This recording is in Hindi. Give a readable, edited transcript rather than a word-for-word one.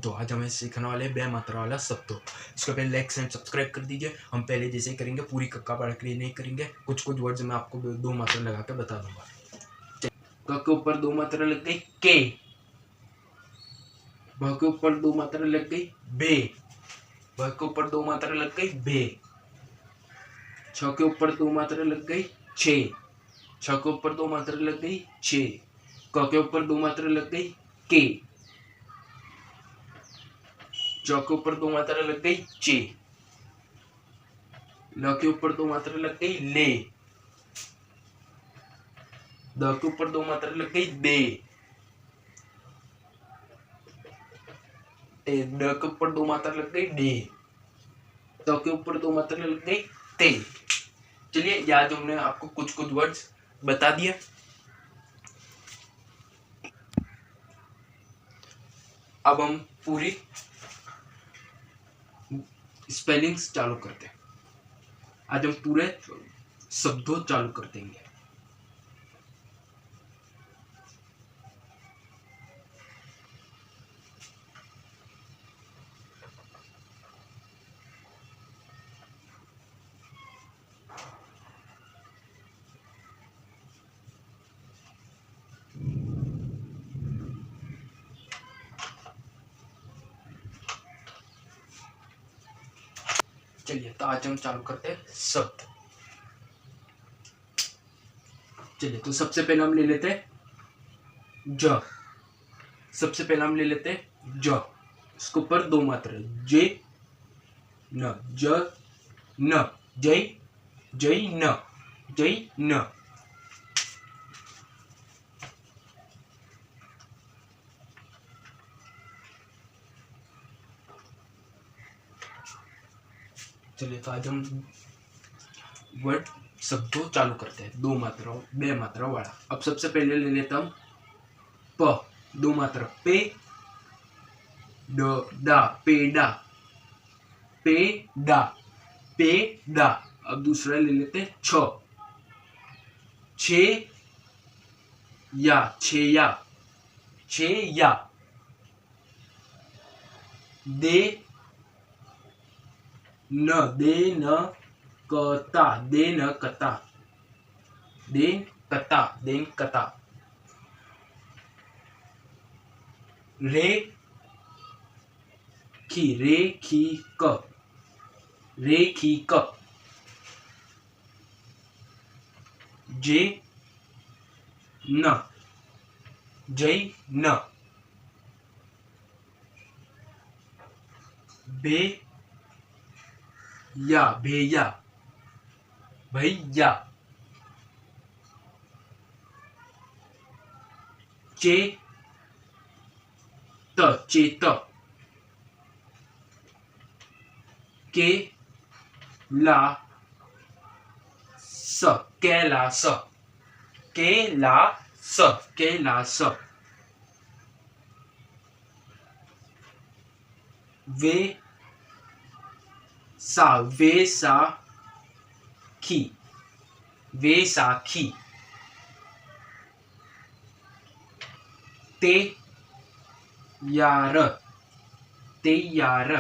तो आज हमें सीखने वाले हैं बे मात्रा वाला शब्दों। इसको पहले लाइक एंड सब्सक्राइब कर दीजिए। हम पहले जैसे ही करेंगे, पूरी कक्का पढ़ के नहीं करेंगे, कुछ कुछ वर्ड्स मैं आपको दो मात्रा लगा के बता दूंगा। क के ऊपर दो मात्रा लग गई के, भ के ऊपर दो मात्रा लग गई बे, भ के ऊपर दो मात्रा लग गई बे, छ के ऊपर दो मात्रा लग गई छे, छ के ऊपर दो मात्रा लग गई छे, क के ऊपर दो मात्रा लग गई के, च के ऊपर दो मात्रा लग गई चे, ल के ऊपर दो मात्रा लग गई ले, द के ऊपर दो मात्रा लग गई दे, ड के ऊपर दो मात्रा लग गई डे, त के ऊपर दो मात्रा लग गई ते। चलिए, याद हमने आपको कुछ कुछ वर्ड्स बता दिए। अब हम पूरी स्पेलिंग्स चालू करते हैं। आज हम पूरे शब्दों चालू कर देंगे। चलिए, तो आज हम चालू करते हैं शब्द। चलिए, तो सबसे पहले हम ले लेते हैं ज। सबसे पहले हम ले लेते हैं ज। इसके ऊपर दो मात्रा जे न, ज न, जय जय न, जय न। चलिए, तो आज हम वर्ड शब्दों चालू करते हैं दो मात्राओं बे मात्रा वाला। अब सबसे पहले ले लेता हम प, दो मात्रा पे ड डा, पेडा, पेडा, पेडा। अब दूसरा ले लेते हैं छ, छे या, छेया, छेया। दे न, दे न कता, दे न कता, देन कता, देन कता। रे खी क, रे खी क। जे न, जय न। बे या, भैया, भैया। चे त, चेत। के ला स, कैलास, कैलास, कैलास। वे सा, वैसाखी, वैसाखी। ते यार, तैयार,